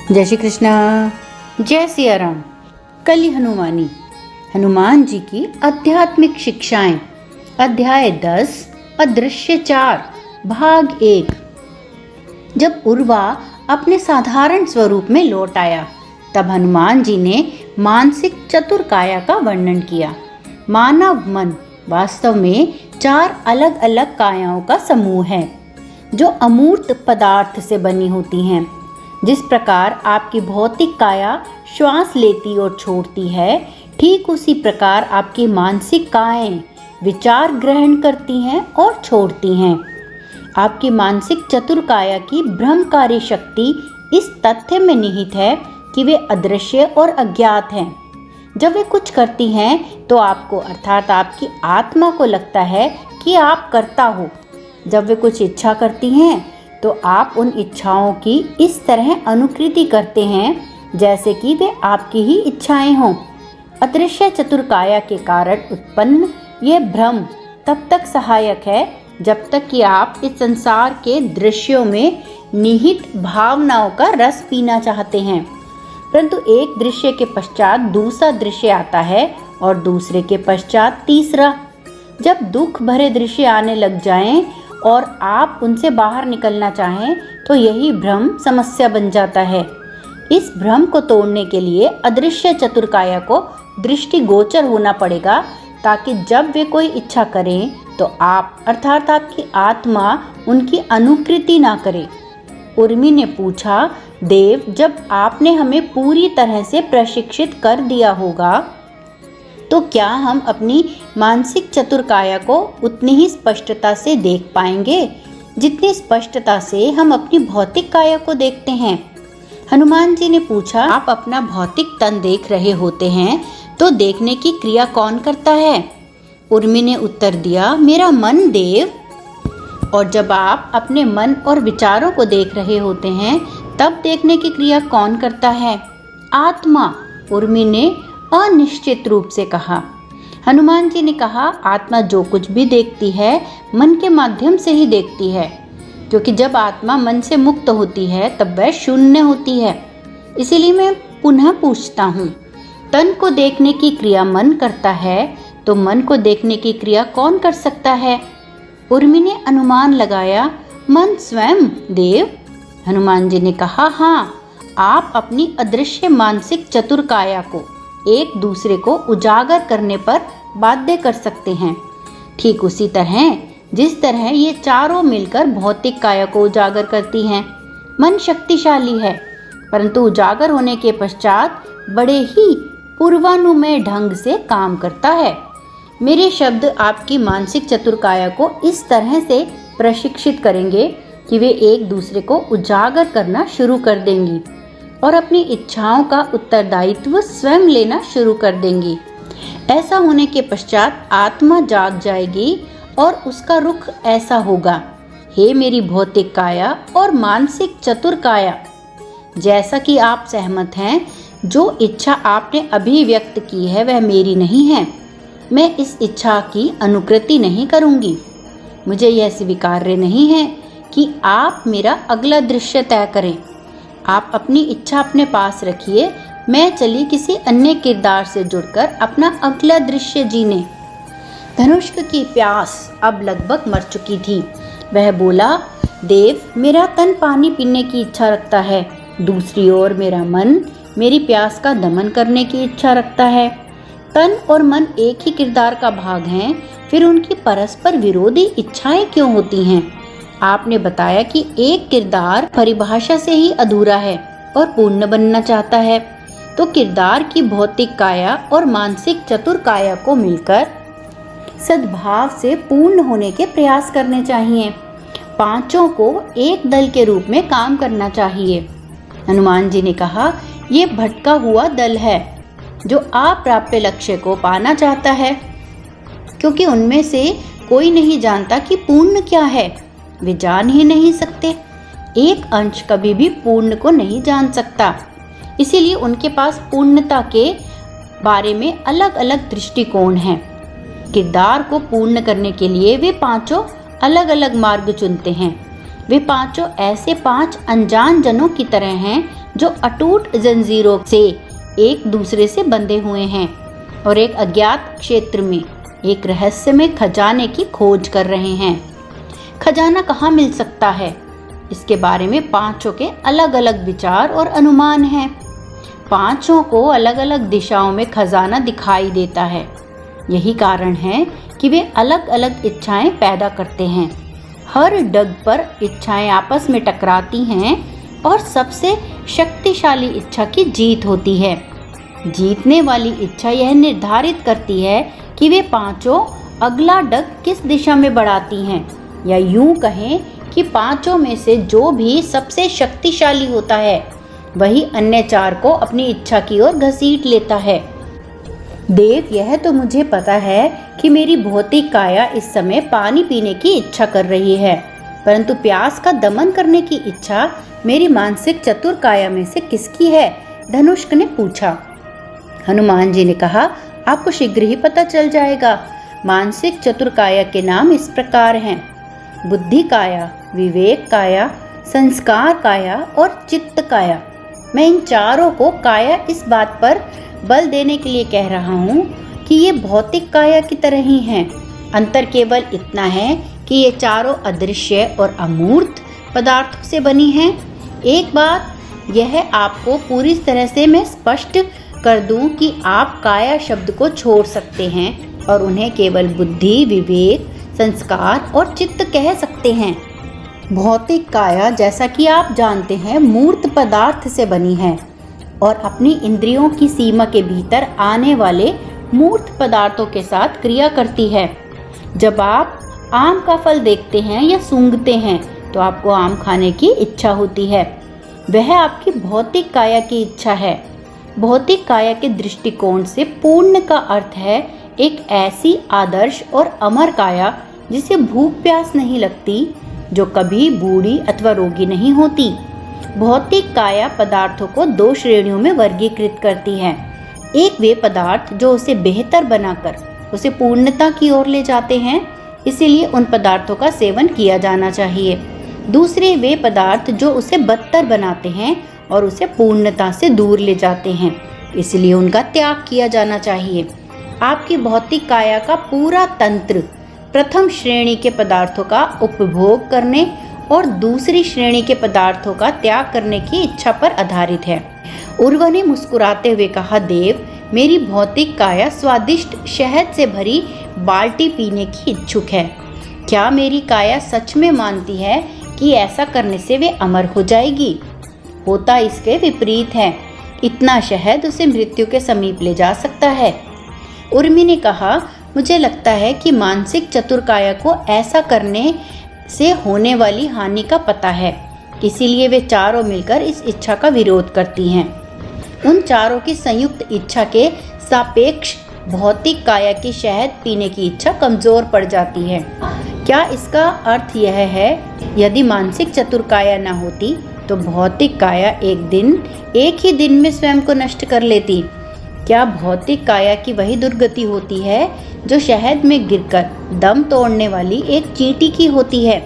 जय श्री कृष्णा, जय सिया राम। कली हनुमानी, हनुमान जी की आध्यात्मिक शिक्षाएं, अध्याय 10, अदृश्य 4, भाग 1। जब उर्वा अपने साधारण स्वरूप में लौट आया, तब हनुमान जी ने मानसिक चतुर्काया का वर्णन किया। मानव मन वास्तव में 4 अलग अलग कायाओं का समूह है, जो अमूर्त पदार्थ से बनी होती हैं। जिस प्रकार आपकी भौतिक काया श्वास लेती और छोड़ती है, ठीक उसी प्रकार आपकी मानसिक कायाएं विचार ग्रहण करती हैं और छोड़ती हैं। आपकी मानसिक चतुर्काया की भ्रमकारी शक्ति इस तथ्य में निहित है कि वे अदृश्य और अज्ञात हैं। जब वे कुछ करती हैं तो आपको अर्थात आपकी आत्मा को लगता है कि आप करता हो। जब वे कुछ इच्छा करती हैं तो आप उन इच्छाओं की इस तरह अनुकृति करते हैं जैसे कि वे आपकी ही इच्छाएं हों। अदृश्य चतुर्काया के कारण उत्पन्न यह भ्रम तब तक सहायक है जब तक कि आप इस संसार के दृश्यों में निहित भावनाओं का रस पीना चाहते हैं। परंतु एक दृश्य के पश्चात दूसरा दृश्य आता है और दूसरे के पश्चात तीसरा। जब दुख भरे दृश्य आने लग जाएं और आप उनसे बाहर निकलना चाहें तो यही भ्रम समस्या बन जाता है। इस भ्रम को तोड़ने के लिए अदृश्य चतुर्काया को दृष्टिगोचर होना पड़ेगा, ताकि जब वे कोई इच्छा करें तो आप अर्थात आपकी आत्मा उनकी अनुकृति ना करे। उर्मी ने पूछा, देव, जब आपने हमें पूरी तरह से प्रशिक्षित कर दिया होगा तो क्या हम अपनी मानसिक चतुर्काया को उतनी ही स्पष्टता से देख पाएंगे जितनी स्पष्टता से हम अपनी भौतिक काया को देखते हैं? हनुमान जी ने पूछा, आप अपना भौतिक तन देख रहे होते हैं तो देखने की क्रिया कौन करता है? उर्मी ने उत्तर दिया, मेरा मन देव। और जब आप अपने मन और विचारों को देख रहे होते हैं तब देखने की क्रिया कौन करता है? आत्मा, उर्मी ने अनिश्चित रूप से कहा। हनुमान जी ने कहा, आत्मा जो कुछ भी देखती है मन के माध्यम से ही देखती है, क्योंकि जब आत्मा मन से मुक्त होती है तब वह शून्य होती है। इसीलिए मैं पुनः पूछता हूँ, तन को देखने की क्रिया मन करता है तो मन को देखने की क्रिया कौन कर सकता है? उर्मी ने अनुमान लगाया, मन स्वयं देव। हनुमान जी ने कहा, हाँ, आप अपनी अदृश्य मानसिक चतुर्काया को एक दूसरे को उजागर करने पर बाध्य कर सकते हैं। ठीक उसी तरह जिस तरह ये चारों मिलकर भौतिक काया को उजागर करती हैं। मन शक्तिशाली है, परंतु उजागर होने के पश्चात बड़े ही पूर्वानुमेय ढंग से काम करता है। मेरे शब्द आपकी मानसिक चतुर्काया को इस तरह से प्रशिक्षित करेंगे कि वे एक दूसरे को उजागर करना शुरू कर देंगी और अपनी इच्छाओं का उत्तरदायित्व स्वयं लेना शुरू कर देंगी। ऐसा होने के पश्चात आत्मा जाग जाएगी और उसका रुख ऐसा होगा, हे मेरी भौतिक काया और मानसिक चतुर्काया, जैसा कि आप सहमत हैं, जो इच्छा आपने अभी व्यक्त की है वह मेरी नहीं है। मैं इस इच्छा की अनुकृति नहीं करूंगी। मुझे यह स्वीकार्य नहीं है कि आप मेरा अगला दृश्य तय करें। आप अपनी इच्छा अपने पास रखिए, मैं चली किसी अन्य किरदार से जुड़कर अपना अगला दृश्य जीने। धनुष्क की प्यास अब लगभग मर चुकी थी। वह बोला, देव, मेरा तन पानी पीने की इच्छा रखता है, दूसरी ओर मेरा मन मेरी प्यास का दमन करने की इच्छा रखता है। तन और मन एक ही किरदार का भाग हैं, फिर उनकी परस्पर विरोधी इच्छाएं क्यों होती हैं? आपने बताया कि एक किरदार परिभाषा से ही अधूरा है और पूर्ण बनना चाहता है, तो किरदार की भौतिक काया और मानसिक चतुर्काया को मिलकर सद्भाव से पूर्ण होने के प्रयास करने चाहिए। पांचों को एक दल के रूप में काम करना चाहिए। हनुमान जी ने कहा, ये भटका हुआ दल है जो अप्राप्य लक्ष्य को पाना चाहता है, क्योंकि उनमें से कोई नहीं जानता कि पूर्ण क्या है। वे जान ही नहीं सकते। एक अंश कभी भी पूर्ण को नहीं जान सकता, इसीलिए उनके पास पूर्णता के बारे में अलग अलग दृष्टिकोण हैं। किरदार को पूर्ण करने के लिए वे पांचों अलग अलग मार्ग चुनते हैं। वे पांचों ऐसे 5 अनजान जनों की तरह हैं जो अटूट जंजीरों से एक दूसरे से बंधे हुए हैं और एक अज्ञात क्षेत्र में एक रहस्यमय खजाने की खोज कर रहे हैं। खजाना कहाँ मिल सकता है, इसके बारे में पांचों के अलग अलग विचार और अनुमान हैं। पांचों को अलग अलग दिशाओं में खजाना दिखाई देता है। यही कारण है कि वे अलग अलग इच्छाएं पैदा करते हैं। हर डग पर इच्छाएं आपस में टकराती हैं और सबसे शक्तिशाली इच्छा की जीत होती है। जीतने वाली इच्छा यह निर्धारित करती है कि वे पांचों अगला डग किस दिशा में बढ़ाती हैं, या यूं कहें कि पांचों में से जो भी सबसे शक्तिशाली होता है वही अन्य चार को अपनी इच्छा की ओर घसीट लेता है। देव, यह तो मुझे पता है कि मेरी भौतिक काया इस समय पानी पीने की इच्छा कर रही है, परंतु प्यास का दमन करने की इच्छा मेरी मानसिक चतुर काया में से किसकी है? धनुष्क ने पूछा। हनुमान जी ने कहा, आपको शीघ्र ही पता चल जाएगा। मानसिक चतुर काया के नाम इस प्रकार हैं: बुद्धि काया, विवेक काया, संस्कार काया और चित्त काया। मैं इन चारों को काया इस बात पर बल देने के लिए कह रहा हूँ कि ये भौतिक काया की तरह ही हैं। अंतर केवल इतना है कि ये चारों अदृश्य और अमूर्त पदार्थों से बनी हैं। एक बात यह आपको पूरी तरह से मैं स्पष्ट कर दूं कि आप काया शब्द को छोड़ सकते हैं और उन्हें केवल बुद्धि, विवेक, संस्कार और चित्त कह सकते हैं। भौतिक काया, जैसा कि आप जानते हैं, मूर्त पदार्थ से बनी है और अपनी इंद्रियों की सीमा के भीतर आने वाले मूर्त पदार्थों के साथ क्रिया करती है। जब आप आम का फल देखते हैं या सूंघते हैं तो आपको आम खाने की इच्छा होती है। वह आपकी भौतिक काया की इच्छा है। भौतिक काया के दृष्टिकोण से पूर्ण का अर्थ है एक ऐसी आदर्श और अमर काया जिसे भूख प्यास नहीं लगती, जो कभी बूढ़ी अथवा रोगी नहीं होती। भौतिक काया पदार्थों को दो श्रेणियों में वर्गीकृत करती है। एक वे पदार्थ जो उसे बेहतर बनाकर उसे पूर्णता की ओर ले जाते हैं, इसीलिए उन पदार्थों का सेवन किया जाना चाहिए। दूसरे वे पदार्थ जो उसे बदतर बनाते हैं और उसे पूर्णता से दूर ले जाते हैं, इसलिए उनका त्याग किया जाना चाहिए। आपकी भौतिक काया का पूरा तंत्र प्रथम श्रेणी के पदार्थों का उपभोग करने और दूसरी श्रेणी के पदार्थों का त्याग करने की इच्छा पर आधारित है। उर्वा ने मुस्कुराते हुए कहा, देव, मेरी भौतिक काया स्वादिष्ट शहद से भरी बाल्टी पीने की इच्छुक है। क्या मेरी काया सच में मानती है कि ऐसा करने से वे अमर हो जाएगी? होता इसके विपरीत है। इतना शहद उसे मृत्यु के समीप ले जा सकता है। उर्मी ने कहा, मुझे लगता है कि मानसिक चतुर काया को ऐसा करने से होने वाली हानि का पता है, इसीलिए वे चारों मिलकर इस इच्छा का विरोध करती हैं। उन चारों की संयुक्त इच्छा के सापेक्ष भौतिक काया की शहद पीने की इच्छा कमजोर पड़ जाती है। क्या इसका अर्थ यह है, यदि मानसिक चतुर काया न होती तो भौतिक काया एक ही दिन में स्वयं को नष्ट कर लेती? क्या भौतिक काया की वही दुर्गति होती है जो शहद में गिरकर दम तोड़ने वाली एक चींटी की होती है?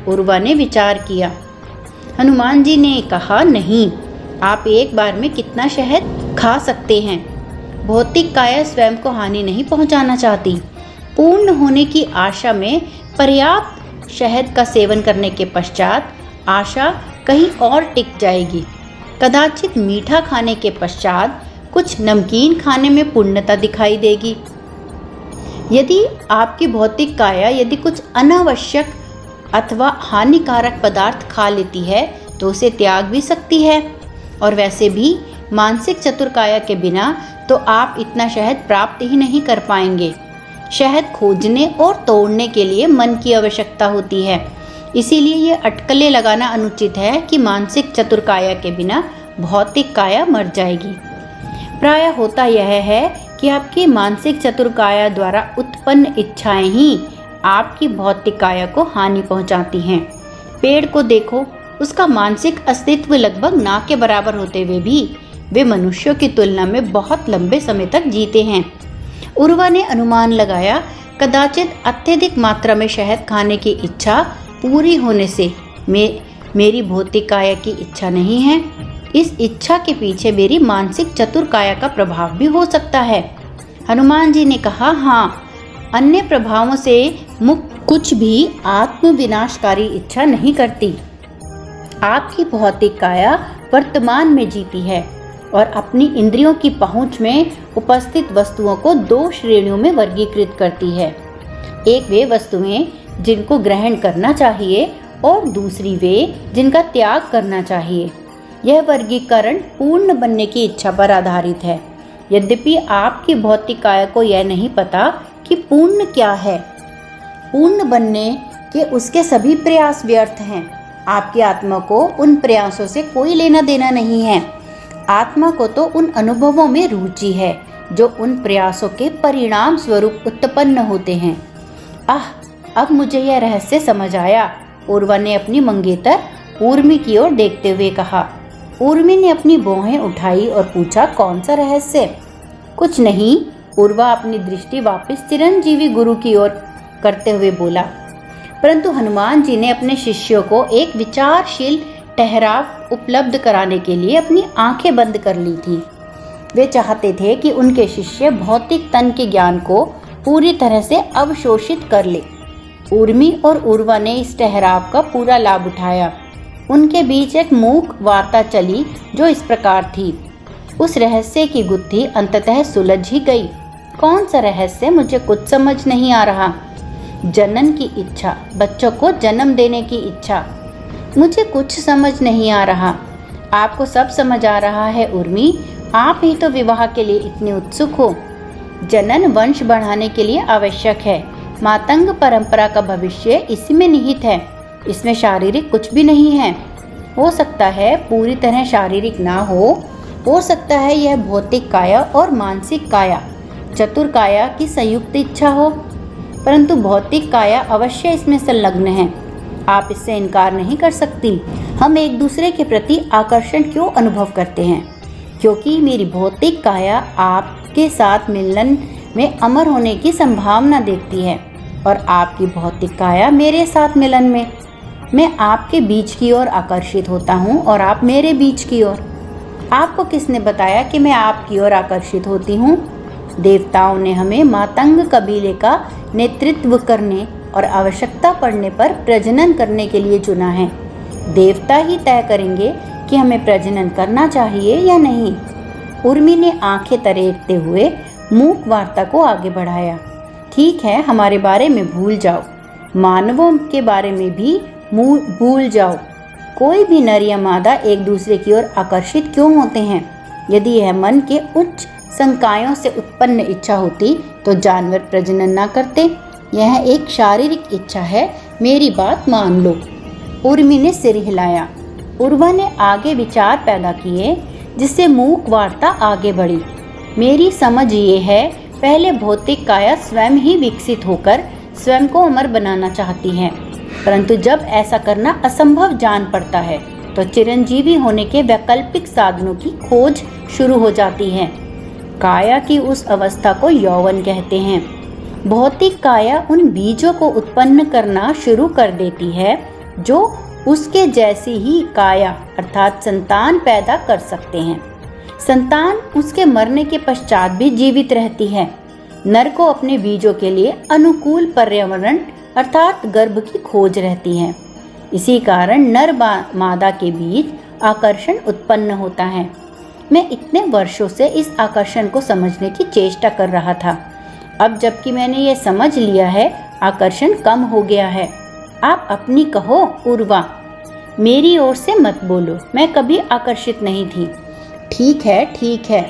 उर्वा ने विचार किया। हनुमान जी ने कहा, नहीं, आप एक बार में कितना शहद खा सकते हैं? भौतिक काया स्वयं को हानि नहीं पहुंचाना चाहती। पूर्ण होने की आशा में पर्याप्त शहद का सेवन करने के पश्चात आशा कहीं और टिक जाएगी। कदाचित मीठा खाने के पश्चात कुछ नमकीन खाने में पूर्णता दिखाई देगी। यदि आपकी भौतिक काया यदि कुछ अनावश्यक अथवा हानिकारक पदार्थ खा लेती है तो उसे त्याग भी सकती है। और वैसे भी मानसिक चतुर काया के बिना तो आप इतना शहद प्राप्त ही नहीं कर पाएंगे। शहद खोजने और तोड़ने के लिए मन की आवश्यकता होती है। इसीलिए ये अटकलें लगाना अनुचित है कि मानसिक चतुर काया के बिना भौतिक काया मर जाएगी। प्रायः होता यह है कि आपकी मानसिक चतुर काया द्वारा उत्पन्न इच्छाएं ही आपकी भौतिक काया को हानि पहुंचाती हैं। पेड़ को देखो, उसका मानसिक अस्तित्व लगभग ना के बराबर होते हुए भी वे मनुष्यों की तुलना में बहुत लंबे समय तक जीते हैं। उर्वा ने अनुमान लगाया, कदाचित अत्यधिक मात्रा में शहद खाने की इच्छा पूरी होने से मेरी भौतिक काया की इच्छा नहीं है। इस इच्छा के पीछे मेरी मानसिक चतुर काया का प्रभाव भी हो सकता है। हनुमान जी ने कहा, हाँ, अन्य प्रभावों से मुक्त कुछ भी आत्म विनाशकारी इच्छा नहीं करती। आपकी भौतिक काया वर्तमान में जीती है और अपनी इंद्रियों की पहुंच में उपस्थित वस्तुओं को 2 श्रेणियों में वर्गीकृत करती है। एक वे वस्तुएं जिनको ग्रहण करना चाहिए और दूसरी वे जिनका त्याग करना चाहिए। यह वर्गीकरण पूर्ण बनने की इच्छा पर आधारित है। यद्यपि आपकी भौतिक काया को यह नहीं पता कि पूर्ण क्या है। पूर्ण बनने के उसके सभी प्रयास व्यर्थ हैं। आपकी आत्मा को उन प्रयासों से कोई लेना देना नहीं है। आत्मा को तो उन अनुभवों में रुचि है जो उन प्रयासों के परिणाम स्वरूप उत्पन्न होते हैं। अब मुझे यह रहस्य समझ आया। उर्वा ने अपनी मंगेतर उर्मी की ओर देखते हुए कहा। उर्मी ने अपनी भौहें उठाई और पूछा, कौन सा रहस्य? कुछ नहीं, उर्वा अपनी दृष्टि वापस चिरंजीवी गुरु की ओर करते हुए बोला। परंतु हनुमान जी ने अपने शिष्यों को एक विचारशील ठहराव उपलब्ध कराने के लिए अपनी आंखें बंद कर ली थी। वे चाहते थे कि उनके शिष्य भौतिक तन के ज्ञान को पूरी तरह से अवशोषित कर ले। उर्मी और उर्वा ने इस ठहराव का पूरा लाभ उठाया। उनके बीच एक मूक वार्ता चली जो इस प्रकार थी। उस रहस्य की गुत्थी अंततः सुलझ ही गई। कौन सा रहस्य? मुझे कुछ समझ नहीं आ रहा। जनन की इच्छा, बच्चों को जन्म देने की इच्छा। मुझे कुछ समझ नहीं आ रहा। आपको सब समझ आ रहा है उर्मी। आप ही तो विवाह के लिए इतने उत्सुक हो। जनन वंश बढ़ाने के लिए आवश्यक है। मातंग परंपरा का भविष्य इसी में निहित है। इसमें शारीरिक कुछ भी नहीं है। हो सकता है पूरी तरह शारीरिक ना हो सकता है यह भौतिक काया और मानसिक काया, चतुर काया की संयुक्त इच्छा हो, परंतु भौतिक काया अवश्य इसमें संलग्न है। आप इससे इनकार नहीं कर सकती। हम एक दूसरे के प्रति आकर्षण क्यों अनुभव करते हैं? क्योंकि मेरी भौतिक काया आपके साथ मिलन में अमर होने की संभावना देखती है और आपकी भौतिक काया मेरे साथ मिलन में। मैं आपके बीच की ओर आकर्षित होता हूँ और आप मेरे बीच की ओर। आपको किसने बताया कि मैं आपकी ओर आकर्षित होती हूँ? देवताओं ने हमें मातंग कबीले का नेतृत्व करने और आवश्यकता पड़ने पर प्रजनन करने के लिए चुना है। देवता ही तय करेंगे कि हमें प्रजनन करना चाहिए या नहीं। उर्मी ने आंखें तरेकते हुए मूक वार्ता को आगे बढ़ाया। ठीक है, हमारे बारे में भूल जाओ, मानवों के बारे में भी भूल जाओ। कोई भी नर या मादा एक दूसरे की ओर आकर्षित क्यों होते हैं? यदि यह मन के उच्च संकायों से उत्पन्न इच्छा होती तो जानवर प्रजनन ना करते। यह एक शारीरिक इच्छा है, मेरी बात मान लो। उर्मी ने सिर हिलाया। उर्वा ने आगे विचार पैदा किए जिससे मूक वार्ता आगे बढ़ी। मेरी समझ ये है, पहले भौतिक काया स्वयं ही विकसित होकर स्वयं को अमर बनाना चाहती है, परंतु जब ऐसा करना असंभव जान पड़ता है तो चिरंजीवी होने के वैकल्पिक साधनों की खोज शुरू हो जाती है। काया की उस अवस्था को यौवन कहते हैं। भौतिक काया उन बीजों को उत्पन्न करना शुरू कर देती है जो उसके जैसी ही काया अर्थात संतान पैदा कर सकते हैं। संतान उसके मरने के पश्चात भी जीवित रहती है। नर को अपने बीजों के लिए अनुकूल पर्यावरण अर्थात गर्भ की खोज रहती है। इसी कारण नर मादा के बीच आकर्षण उत्पन्न होता है। मैं इतने वर्षों से इस आकर्षण को समझने की चेष्टा कर रहा था। अब जबकि मैंने ये समझ लिया है, आकर्षण कम हो गया है। आप अपनी कहो उर्वा, मेरी ओर से मत बोलो। मैं कभी आकर्षित नहीं थी। ठीक है,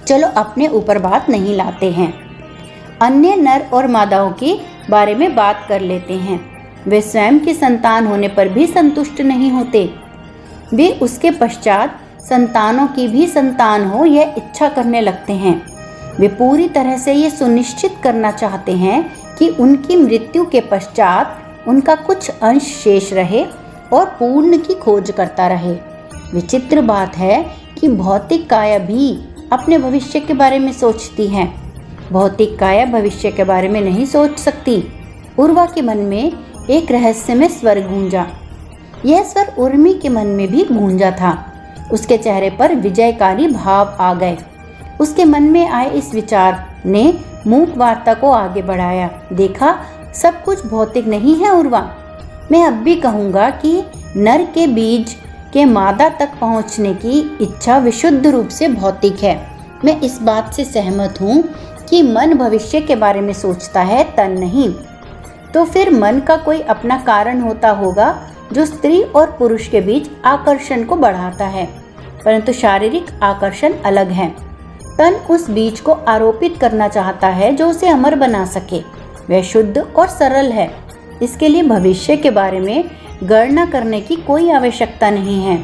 चलो अपने ऊपर बात नहीं लाते हैं। अन्य नर और मादाओं के बारे में बात कर लेते हैं। वे स्वयं की संतान होने पर भी संतुष्ट नहीं होते। वे उसके पश्चात संतानों की भी संतान हो यह इच्छा करने लगते हैं। वे पूरी तरह से ये सुनिश्चित करना चाहते हैं कि उनकी मृत्यु के पश्चात उनका कुछ अंश शेष रहे और पूर्ण की खोज करता रहे। विचित्र बात है कि भौतिक काया भी अपने भविष्य के बारे में सोचती है। भौतिक काया भविष्य के बारे में नहीं सोच सकती। उर्वा के मन में एक रहस्यमय स्वर गूंजा। यह स्वर उर्मी के मन में भी गूंजा था। उसके चेहरे पर विजयकारी भाव आ गए। उसके मन में आए इस विचार ने मूक वार्ता को आगे बढ़ाया। देखा, सब कुछ भौतिक नहीं है उर्वा। मैं अब भी कहूँगा कि नर के बीज के मादा तक पहुँचने की इच्छा विशुद्ध रूप से भौतिक है। मैं इस बात से सहमत हूँ कि मन भविष्य के बारे में सोचता है, तन नहीं। तो फिर मन का कोई अपना कारण होता होगा जो स्त्री और पुरुष के बीच आकर्षण को बढ़ाता है, परंतु शारीरिक आकर्षण अलग है। तन उस बीज को आरोपित करना चाहता है जो उसे अमर बना सके। वह शुद्ध और सरल है। इसके लिए भविष्य के बारे में गणना करने की कोई आवश्यकता नहीं है।